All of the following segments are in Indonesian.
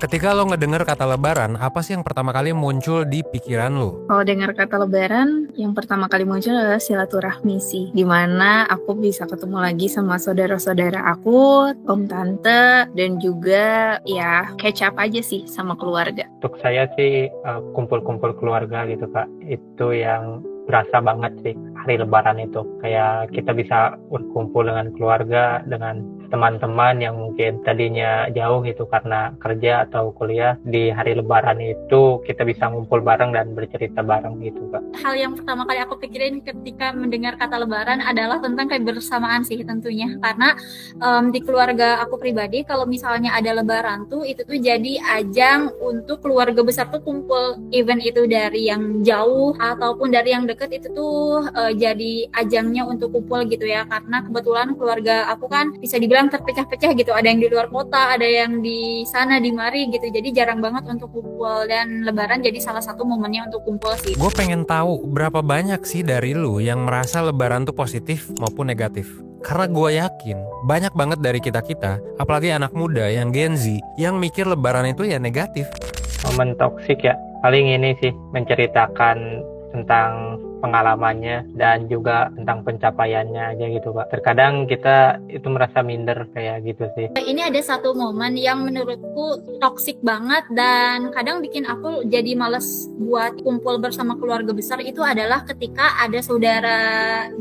Ketika lo ngedenger kata lebaran, apa sih yang pertama kali muncul di pikiran lo? Kalau dengar kata lebaran, yang pertama kali muncul adalah silaturahmi sih. Dimana aku bisa ketemu lagi sama saudara-saudara aku, om tante, dan juga ya catch up aja sih sama keluarga. Untuk saya sih kumpul-kumpul keluarga gitu Kak, itu yang berasa banget sih hari lebaran itu. Kayak kita bisa berkumpul dengan keluarga, dengan teman-teman yang mungkin tadinya jauh gitu karena kerja atau kuliah. Di hari lebaran itu kita bisa ngumpul bareng dan bercerita bareng gitu Kak. Hal yang pertama kali aku pikirin ketika mendengar kata lebaran adalah tentang kebersamaan sih tentunya. Karena di keluarga aku pribadi kalau misalnya ada lebaran tuh itu tuh jadi ajang untuk keluarga besar tuh kumpul. Event itu dari yang jauh ataupun dari yang deket itu tuh jadi ajangnya untuk kumpul gitu ya. Karena kebetulan keluarga aku kan bisa dibilang terpecah-pecah gitu, ada yang di luar kota, ada yang di sana di mari gitu, jadi jarang banget untuk kumpul, dan lebaran jadi salah satu momennya untuk kumpul sih. Gue pengen tahu berapa banyak sih dari lu yang merasa lebaran tuh positif maupun negatif. Karena gue yakin banyak banget dari kita-kita, apalagi anak muda yang Gen Z, yang mikir lebaran itu ya negatif. Momen toksik ya, paling ini sih menceritakan tentang pengalamannya dan juga tentang pencapaiannya aja gitu Kak. Terkadang kita itu merasa minder kayak gitu sih. Ini ada satu momen yang menurutku toksik banget dan kadang bikin aku jadi males buat kumpul bersama keluarga besar, itu adalah ketika ada saudara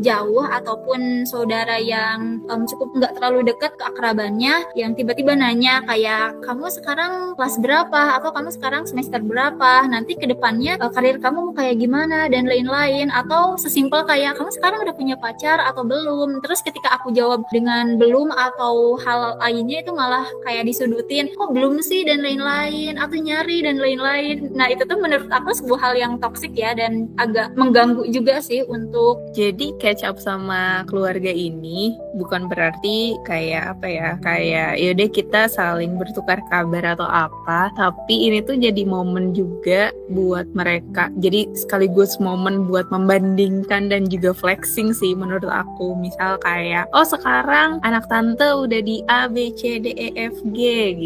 jauh ataupun saudara yang cukup nggak terlalu dekat ke akrabannya yang tiba-tiba nanya kayak, kamu sekarang kelas berapa atau kamu sekarang semester berapa, nanti kedepannya karir kamu mau kayak gimana dan lain-lain. Atau sesimpel kayak, kamu sekarang udah punya pacar atau belum? Terus ketika aku jawab dengan belum atau hal lainnya, itu malah kayak disudutin, kok belum sih dan lain-lain, atau nyari dan lain-lain. Nah itu tuh menurut aku sebuah hal yang toksik ya, dan agak mengganggu juga sih untuk. Jadi catch up sama keluarga ini bukan berarti kayak apa ya, kayak yaudah kita saling bertukar kabar atau apa, tapi ini tuh jadi momen juga buat mereka, jadi sekaligus momen buat membandingkan dan juga flexing sih menurut aku. Misal kayak, oh sekarang anak tante udah di A, B, C, D, E, F, G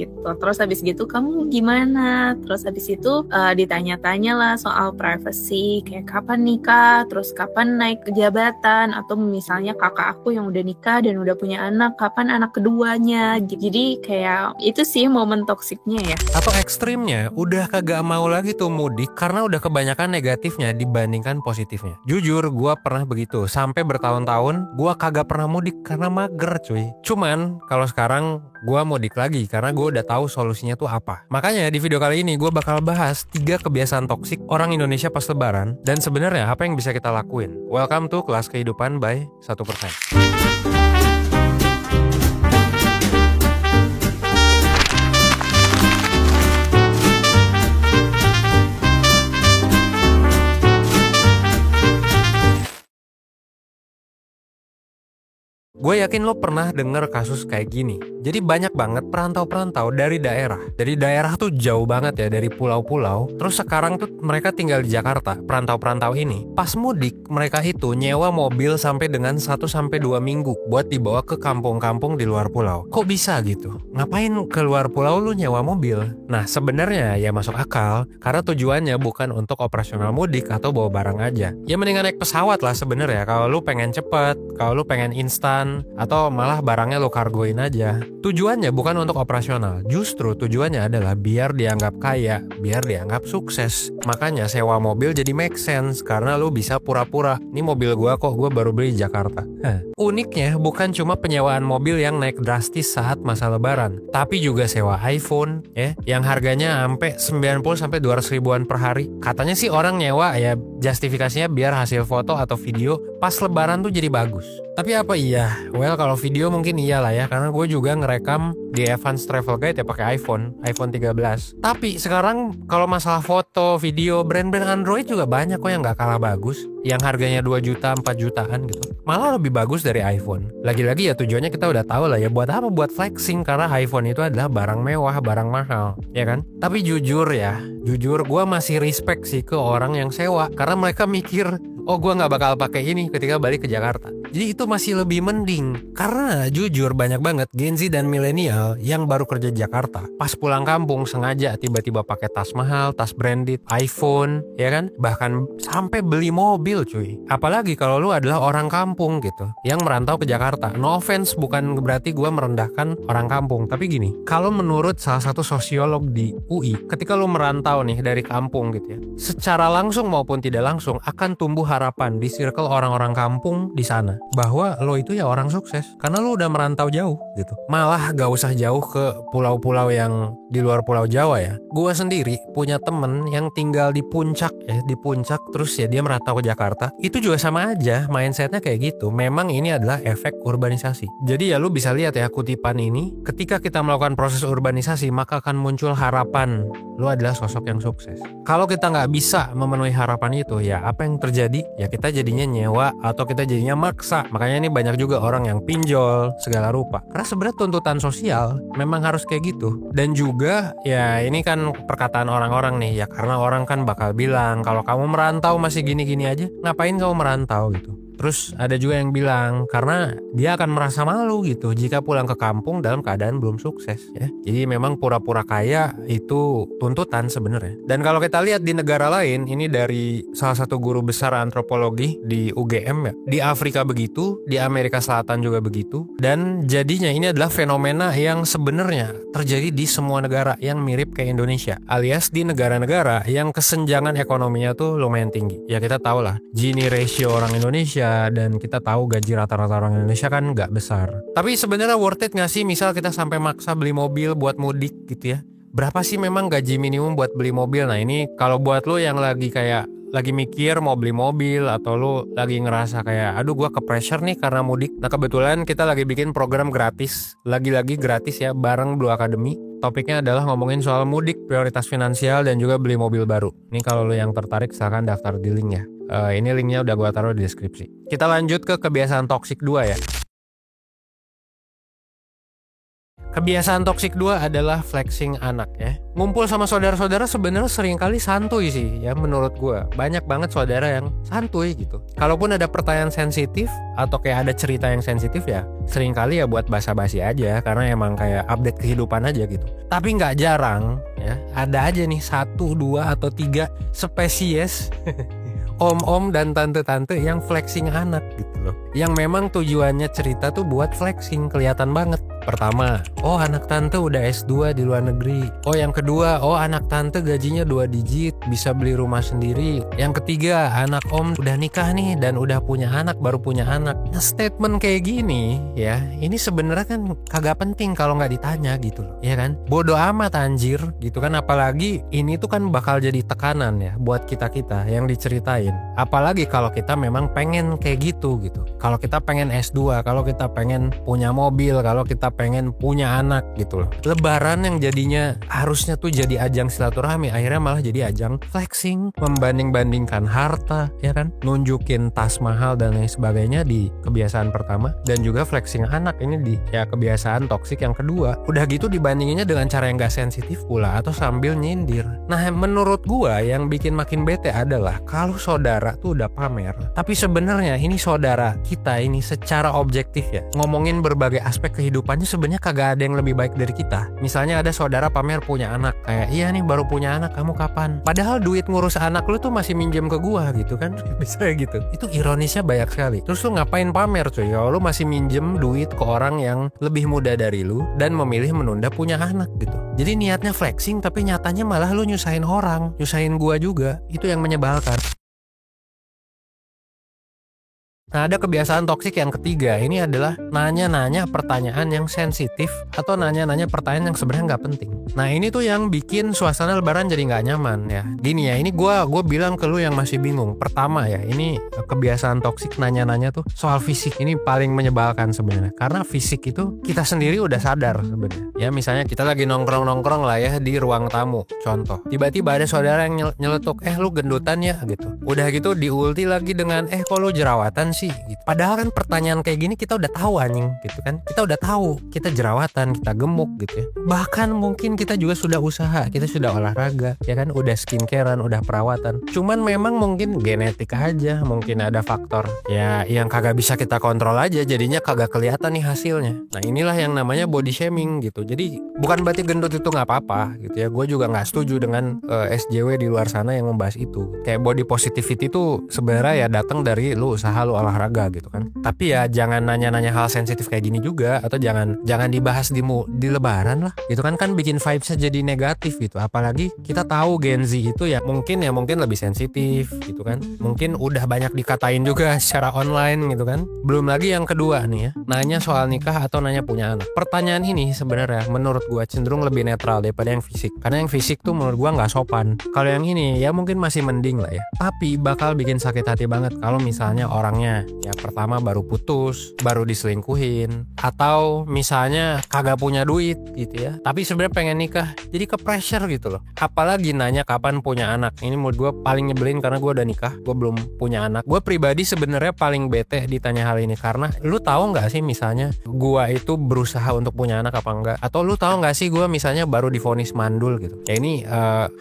gitu. Terus habis gitu kamu gimana? Terus habis itu ditanya-tanya lah soal privacy, kayak kapan nikah, terus kapan naik ke jabatan, atau misalnya kakak aku yang udah nikah dan udah punya anak, kapan anak keduanya. Jadi kayak itu sih momen toksiknya ya. Atau ekstrimnya, udah kagak mau lagi tuh mudik karena udah kebanyakan negatifnya dibandingkan positifnya. Jujur, gue pernah begitu. Sampai bertahun-tahun, gue kagak pernah mudik karena mager cuy. Cuman, kalau sekarang gue mudik lagi karena gue udah tahu solusinya tuh apa. Makanya di video kali ini gue bakal bahas 3 kebiasaan toksik orang Indonesia pas lebaran, dan sebenarnya apa yang bisa kita lakuin. Welcome to Kelas Kehidupan by 1%. Gue yakin lo pernah denger kasus kayak gini. Jadi banyak banget perantau-perantau dari daerah. Dari daerah tuh jauh banget ya, dari pulau-pulau. Terus sekarang tuh mereka tinggal di Jakarta, perantau-perantau ini. Pas mudik, mereka itu nyewa mobil sampai dengan 1-2 minggu buat dibawa ke kampung-kampung di luar pulau. Kok bisa gitu? Ngapain ke luar pulau lu nyewa mobil? Nah sebenarnya ya masuk akal, karena tujuannya bukan untuk operasional mudik atau bawa barang aja. Ya mendingan naik pesawat lah sebenarnya kalau lu pengen cepet, kalau lu pengen instan, atau malah barangnya lo kargoin aja. Tujuannya bukan untuk operasional, justru tujuannya adalah biar dianggap kaya, biar dianggap sukses. Makanya sewa mobil jadi make sense, karena lo bisa pura-pura, ini mobil gua kok, gua baru beli di Jakarta. Uniknya bukan cuma penyewaan mobil yang naik drastis saat masa lebaran, tapi juga sewa iPhone ya, yang harganya sampai 90-200 ribuan per hari. Katanya sih orang nyewa ya justifikasinya biar hasil foto atau video pas lebaran tuh jadi bagus. Tapi apa iya? Well, kalau video mungkin iyalah ya, karena gue juga ngerekam di Evans Travel Guide ya pakai iPhone 13. Tapi sekarang kalau masalah foto, video, brand-brand Android juga banyak kok yang nggak kalah bagus, yang harganya 2 juta, 4 jutaan gitu. Malah lebih bagus dari iPhone. Lagi-lagi ya tujuannya kita udah tahu lah ya, buat apa? Buat flexing, karena iPhone itu adalah barang mewah, barang mahal, ya kan? Tapi jujur gue masih respect sih ke orang yang sewa, karena mereka mikir, oh gue nggak bakal pakai ini ketika balik ke Jakarta. Jadi itu masih lebih mending. Karena jujur banyak banget Gen Z dan milenial yang baru kerja di Jakarta, pas pulang kampung sengaja tiba-tiba pakai tas mahal, tas branded, iPhone, ya kan? Bahkan sampai beli mobil cuy. Apalagi kalau lu adalah orang kampung gitu, yang merantau ke Jakarta. No offense, bukan berarti gue merendahkan orang kampung. Tapi gini, kalau menurut salah satu sosiolog di UI, ketika lu merantau nih dari kampung gitu ya, secara langsung maupun tidak langsung akan tumbuh harapan di circle orang-orang kampung di sana bahwa lo itu ya orang sukses karena lo udah merantau jauh gitu. Malah gak usah jauh ke pulau-pulau yang di luar Pulau Jawa ya. Gua sendiri punya temen yang tinggal di puncak ya, di puncak terus ya dia merantau ke Jakarta. Itu juga sama aja mindsetnya kayak gitu. Memang ini adalah efek urbanisasi. Jadi ya lu bisa lihat ya kutipan ini, ketika kita melakukan proses urbanisasi maka akan muncul harapan lu adalah sosok yang sukses. Kalau kita nggak bisa memenuhi harapan itu, ya apa yang terjadi? Ya kita jadinya nyewa atau kita jadinya maksa. Makanya ini banyak juga orang yang pinjol segala rupa. Karena sebenarnya tuntutan sosial memang harus kayak gitu. Dan juga ya ini kan perkataan orang-orang nih ya, karena orang kan bakal bilang kalau kamu merantau masih gini-gini aja, ngapain kamu merantau gitu. Terus ada juga yang bilang karena dia akan merasa malu gitu jika pulang ke kampung dalam keadaan belum sukses ya. Jadi memang pura-pura kaya itu tuntutan sebenarnya. Dan kalau kita lihat di negara lain, ini dari salah satu guru besar antropologi di UGM ya. Di Afrika begitu, di Amerika Selatan juga begitu. Dan jadinya ini adalah fenomena yang sebenarnya terjadi di semua negara yang mirip kayak Indonesia. Alias di negara-negara yang kesenjangan ekonominya tuh lumayan tinggi. Ya kita tahu lah, Gini ratio orang Indonesia dan kita tahu gaji rata-rata orang Indonesia kan nggak besar. Tapi sebenarnya worth it nggak sih misal kita sampai maksa beli mobil buat mudik gitu ya? Berapa sih memang gaji minimum buat beli mobil? Nah ini kalau buat lo yang lagi mikir mau beli mobil atau lo lagi ngerasa kayak aduh gua ke pressure nih karena mudik. Nah kebetulan kita lagi bikin program gratis, lagi-lagi gratis ya bareng Blue Academy. Topiknya adalah ngomongin soal mudik, prioritas finansial dan juga beli mobil baru. Ini kalau lo yang tertarik silahkan daftar di link ya. Ini linknya udah gue taruh di deskripsi. Kita lanjut ke kebiasaan toksik 2 ya. Kebiasaan toksik 2 adalah flexing anak ya. Ngumpul sama saudara-saudara sebenarnya seringkali santuy sih ya menurut gue. Banyak banget saudara yang santuy gitu. Kalaupun ada pertanyaan sensitif atau kayak ada cerita yang sensitif ya seringkali ya buat basa-basi aja karena emang kayak update kehidupan aja gitu. Tapi nggak jarang ya ada aja nih 1, 2 atau 3 spesies om-om dan tante-tante yang flexing anak gitu loh. Yang memang tujuannya cerita tuh buat flexing, kelihatan banget. Pertama, oh anak tante udah S2 di luar negeri. Oh yang kedua, oh anak tante gajinya 2 digit, bisa beli rumah sendiri. Yang ketiga, anak om udah nikah nih dan udah punya anak, baru punya anak. Nah statement kayak gini ya, ini sebenarnya kan kagak penting kalau nggak ditanya gitu loh, ya kan? Bodoh amat anjir gitu kan, apalagi ini tuh kan bakal jadi tekanan ya buat kita-kita yang diceritain. Apalagi kalau kita memang pengen kayak gitu. Kalau kita pengen S2, kalau kita pengen punya mobil, kalau kita pengen punya anak gitu loh. Lebaran yang jadinya harusnya tuh jadi ajang silaturahmi akhirnya malah jadi ajang flexing, membanding-bandingkan harta ya kan, nunjukin tas mahal dan lain sebagainya di kebiasaan pertama, dan juga flexing anak ini di ya kebiasaan toksik yang kedua. Udah gitu dibandinginnya dengan cara yang gak sensitif pula atau sambil nyindir. Nah menurut gua yang bikin makin bete adalah kalau saudara tuh udah pamer tapi sebenarnya ini saudara kita ini secara objektif ya ngomongin berbagai aspek kehidupannya sebenarnya kagak ada yang lebih baik dari kita. Misalnya ada saudara pamer punya anak, kayak iya nih baru punya anak, kamu kapan? Padahal duit ngurus anak lu tuh masih minjem ke gua gitu kan. Bisa gitu. Itu ironisnya banyak sekali. Terus lu ngapain pamer cuy kalau lu masih minjem duit ke orang yang lebih muda dari lu dan memilih menunda punya anak gitu. Jadi niatnya flexing tapi nyatanya malah lu nyusahin orang, nyusahin gua juga. Itu yang menyebalkan. Nah ada kebiasaan toksik yang ketiga, ini adalah nanya-nanya pertanyaan yang sensitif atau nanya-nanya pertanyaan yang sebenarnya nggak penting. Nah ini tuh yang bikin suasana lebaran jadi nggak nyaman ya. Gini ya, ini gue bilang ke lu yang masih bingung. Pertama ya, ini kebiasaan toksik nanya-nanya tuh soal fisik ini paling menyebalkan sebenarnya. Karena fisik itu kita sendiri udah sadar sebenarnya. Ya misalnya kita lagi nongkrong-nongkrong lah ya di ruang tamu, contoh. Tiba-tiba ada saudara yang nyeletuk, lu gendutan ya gitu. Udah gitu diulti lagi dengan kok lu jerawatan sih sih gitu. Padahal kan pertanyaan kayak gini kita udah tahu anjing gitu kan. Kita udah tahu kita jerawatan, kita gemuk gitu ya. Bahkan mungkin kita juga sudah usaha, kita sudah olahraga ya kan, udah skincarean, udah perawatan. Cuman memang mungkin genetik aja, mungkin ada faktor ya yang kagak bisa kita kontrol aja, jadinya kagak kelihatan nih hasilnya. Nah inilah yang namanya body shaming gitu. Jadi bukan berarti gendut itu nggak apa-apa gitu ya. Gue juga nggak setuju dengan SJW di luar sana yang membahas itu. Kayak body positivity itu sebenarnya ya datang dari lu usaha, lu olahraga gitu kan. Tapi ya jangan nanya-nanya hal sensitif kayak gini juga, atau jangan dibahas di lebaran lah gitu kan bikin vibesnya jadi negatif gitu. Apalagi kita tahu Gen Z itu ya mungkin lebih sensitif gitu kan. Mungkin udah banyak dikatain juga secara online gitu kan. Belum lagi yang kedua nih ya, nanya soal nikah atau nanya punya anak. Pertanyaan ini sebenarnya menurut gua cenderung lebih netral daripada yang fisik. Karena yang fisik tuh menurut gua nggak sopan. Kalau yang ini ya mungkin masih mending lah ya. Tapi bakal bikin sakit hati banget kalau misalnya orangnya ya pertama baru putus, baru diselingkuhin, atau misalnya kagak punya duit gitu ya. Tapi sebenarnya pengen nikah, jadi ke pressure gitu loh. Apalagi nanya kapan punya anak. Ini menurut gue paling nyebelin karena gue udah nikah, gue belum punya anak. Gue pribadi sebenarnya paling bete ditanya hal ini karena lu tahu nggak sih misalnya gue itu berusaha untuk punya anak apa enggak? Atau lu tahu nggak sih gue misalnya baru divonis mandul gitu? Ya ini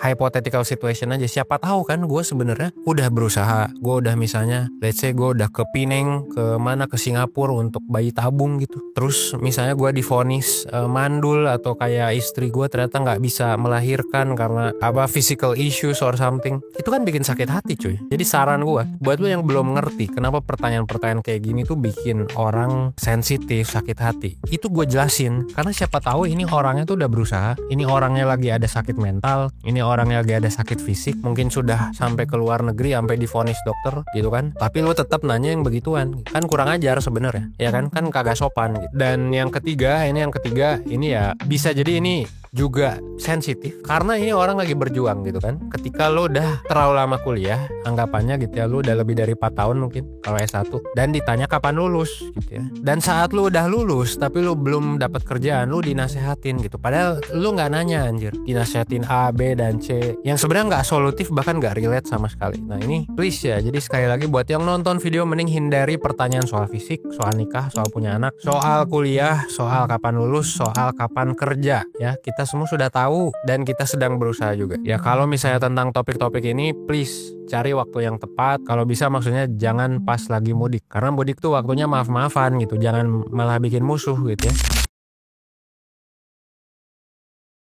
hypothetical situation aja. Siapa tahu kan gue sebenarnya udah berusaha. Gue udah misalnya let's say gue udah ke Pineng, ke mana, ke Singapura untuk bayi tabung gitu. Terus misalnya gue divonis mandul, atau kayak istri gue ternyata nggak bisa melahirkan karena physical issues or something. Itu kan bikin sakit hati cuy. Jadi saran gue buat lo yang belum ngerti kenapa pertanyaan-pertanyaan kayak gini tuh bikin orang sensitif, sakit hati, itu gue jelasin. Karena siapa tahu ini orangnya tuh udah berusaha, ini orangnya lagi ada sakit mental, ini orangnya lagi ada sakit fisik, mungkin sudah sampai ke luar negeri, sampai divonis dokter gitu kan. Tapi lo tetap nanya yang begituan, kan kurang ajar sebenarnya ya kan kagak sopan gitu. Dan yang ketiga ini ya bisa jadi ini juga sensitif karena ini orang lagi berjuang gitu kan. Ketika lo udah terlalu lama kuliah, anggapannya gitu ya, lo udah lebih dari 4 tahun mungkin kalau S1, dan ditanya kapan lulus gitu ya. Dan saat lo udah lulus tapi lo belum dapat kerjaan, lo dinasehatin gitu. Padahal lo nggak nanya anjir, dinasehatin A, B, dan C yang sebenarnya nggak solutif, bahkan nggak relate sama sekali. Nah ini please ya, jadi sekali lagi buat yang nonton video mending hindari pertanyaan soal fisik, soal nikah, soal punya anak, soal kuliah, soal kapan lulus, soal kapan kerja ya. Kita semua sudah tahu dan kita sedang berusaha juga. Ya kalau misalnya tentang topik-topik ini please cari waktu yang tepat. Kalau bisa maksudnya jangan pas lagi mudik. Karena mudik tuh waktunya maaf-maafan gitu. Jangan malah bikin musuh gitu ya.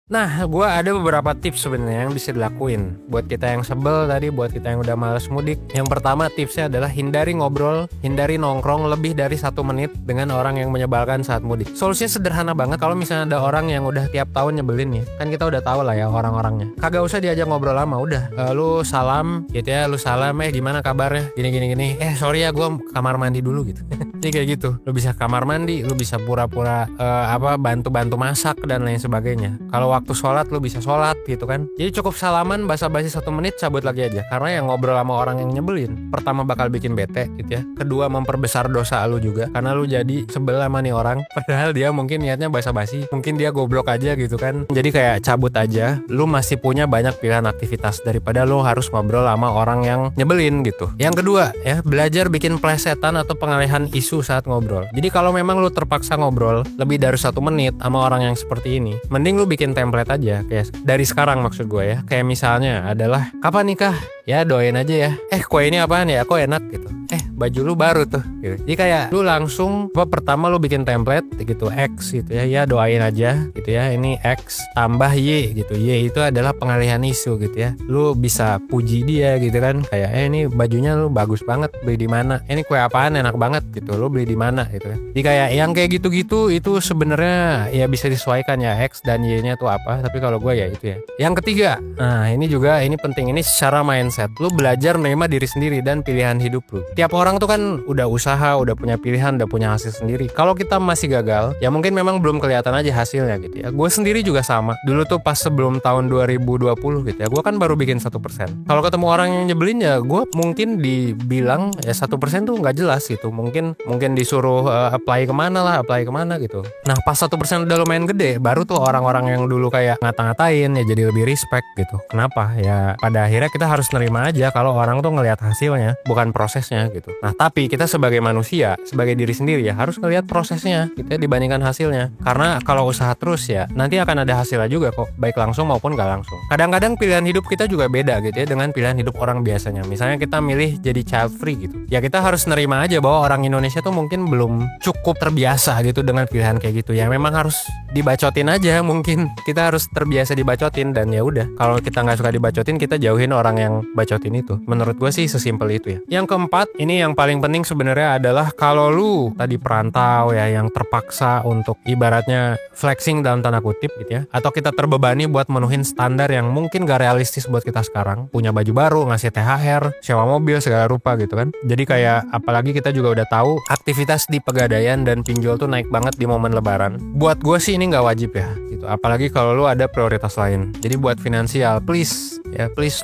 Nah, gue ada beberapa tips sebenarnya yang bisa dilakuin buat kita yang sebel tadi, buat kita yang udah malas mudik. Yang pertama tipsnya adalah hindari ngobrol, hindari nongkrong lebih dari 1 menit dengan orang yang menyebalkan saat mudik. Solusinya sederhana banget. Kalau misalnya ada orang yang udah tiap tahun nyebelin nih, kan kita udah tahu lah ya orang-orangnya. Kagak usah diajak ngobrol lama, udah. Lu salam gitu ya, lu salam, gimana kabarnya? Gini. Sorry ya, gue kamar mandi dulu gitu. Jadi kayak gitu. Lu bisa kamar mandi, lu bisa pura-pura bantu-bantu masak dan lain sebagainya. Kalau waktu sholat lu bisa sholat gitu kan. Jadi cukup salaman, basa-basi 1 menit, cabut lagi aja. Karena yang ngobrol sama orang yang nyebelin, pertama bakal bikin bete gitu ya. Kedua memperbesar dosa lu juga, karena lu jadi sebel sama nih orang. Padahal dia mungkin niatnya basa-basi, mungkin dia goblok aja gitu kan. Jadi kayak cabut aja. Lu masih punya banyak pilihan aktivitas daripada lu harus ngobrol sama orang yang nyebelin gitu. Yang kedua ya, belajar bikin plesetan atau pengalihan isu saat ngobrol. Jadi kalau memang lu terpaksa ngobrol lebih dari 1 menit sama orang yang seperti ini, mending lu bikin template aja kayak dari sekarang maksud gue ya. Kayak misalnya adalah kapan nikah? Ya doain aja ya. Kue ini apaan ya? Kok enak gitu. Baju lu baru tuh gitu. Jadi kayak lu langsung pertama lu bikin template gitu, X gitu ya. Ya doain aja gitu ya. Ini X tambah Y gitu. Y itu adalah pengalihan isu gitu ya. Lu bisa puji dia gitu kan. Kayak ini bajunya lu bagus banget, beli di mana? Ini kue apaan enak banget gitu. Lu beli di mana gitu kan. Jadi kayak yang kayak gitu-gitu itu sebenarnya ya bisa disesuaikan ya, X dan Y-nya tuh apa. Tapi kalau gue ya itu ya. Yang ketiga, nah ini juga ini penting, ini secara mindset. Lu belajar menerima diri sendiri dan pilihan hidup lu. Tiap orang tuh kan udah usaha, udah punya pilihan, udah punya hasil sendiri. Kalau kita masih gagal, ya mungkin memang belum kelihatan aja hasilnya gitu ya. Gue sendiri juga sama. Dulu tuh pas sebelum tahun 2020 gitu ya, gue kan baru bikin 1%. Kalau ketemu orang yang nyebelin ya, gue mungkin dibilang ya 1% tuh nggak jelas gitu. Mungkin disuruh apply kemana gitu. Nah pas 1% udah lumayan gede, baru tuh orang-orang yang dulu kayak ngata-ngatain ya jadi lebih respect gitu. Kenapa? Ya pada akhirnya kita harus nerima aja kalau orang tuh ngelihat hasilnya, bukan prosesnya gitu. Nah tapi kita sebagai manusia, sebagai diri sendiri ya harus ngelihat prosesnya gitu ya, dibandingkan hasilnya. Karena kalau usaha terus ya nanti akan ada hasilnya juga kok, baik langsung maupun gak langsung. Kadang-kadang pilihan hidup kita juga beda gitu ya dengan pilihan hidup orang biasanya. Misalnya kita milih jadi child free gitu, ya kita harus nerima aja bahwa orang Indonesia tuh mungkin belum cukup terbiasa gitu dengan pilihan kayak gitu. Ya memang harus dibacotin aja, mungkin kita harus terbiasa dibacotin. Dan ya udah, kalau kita nggak suka dibacotin, kita jauhin orang yang bacotin itu. Menurut gue sih sesimpel itu ya. Yang keempat, ini yang paling penting sebenarnya adalah kalau lu tadi perantau ya yang terpaksa untuk ibaratnya flexing dalam tanda kutip gitu ya, atau kita terbebani buat menuhin standar yang mungkin gak realistis buat kita sekarang, punya baju baru, ngasih THR, sewa mobil segala rupa gitu kan. Jadi kayak apalagi kita juga udah tahu aktivitas di Pegadaian dan pinjol tuh naik banget di momen lebaran. Buat gue sih ini nggak wajib ya gitu, apalagi kalau lu ada prioritas lain. Jadi buat finansial please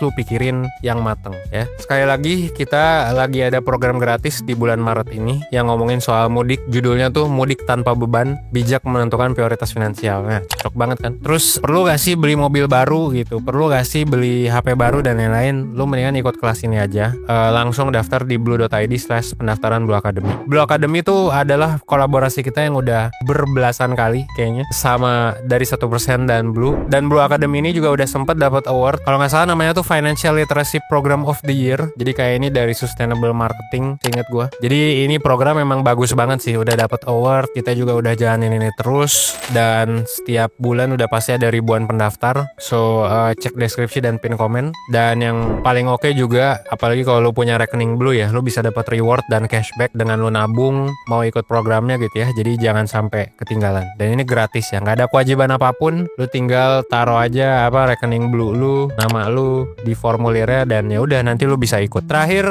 lu pikirin yang mateng ya. Sekali lagi kita lagi ada program gratis di bulan Maret ini yang ngomongin soal mudik, judulnya tuh Mudik Tanpa Beban, Bijak Menentukan Prioritas Finansial. Nah cocok banget kan. Terus perlu gak sih beli mobil baru gitu, perlu gak sih beli HP baru dan lain-lain, lu mendingan ikut kelas ini aja. Langsung daftar di blue.id/pendaftaran Blue Academy. Blue Academy itu adalah kolaborasi kita yang udah berbelasan kali kayaknya sama dari 1% dan Blue. Dan Blue Academy ini juga udah sempet dapat award, kalau nggak salah namanya tuh Financial Literacy Program of the Year. Jadi kayak ini dari Sustainable Marketing, inget gue. Jadi ini program memang bagus banget sih, udah dapat award. Kita juga udah jalanin ini terus dan setiap bulan udah pasti ada ribuan pendaftar. So cek deskripsi dan pin komen. Dan yang paling oke juga, apalagi kalau lu punya rekening Blue ya, lu bisa dapat reward dan cashback dengan lu nabung mau ikut programnya gitu ya. Jadi jangan sampai ketinggalan. Dan ini gratis ya, nggak ada kewajiban apapun. Lu tinggal taruh aja rekening Blue lu, nama lu di formulirnya, dan ya udah nanti lu bisa ikut. Terakhir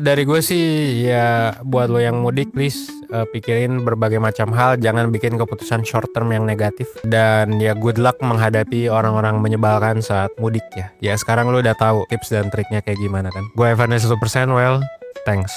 dari gue sih ya, buat lo yang mudik please pikirin berbagai macam hal, jangan bikin keputusan short term yang negatif. Dan ya good luck menghadapi orang-orang menyebalkan saat mudik ya. Ya sekarang lu udah tahu tips dan triknya kayak gimana kan. Gue Evanes 1%, well, thanks.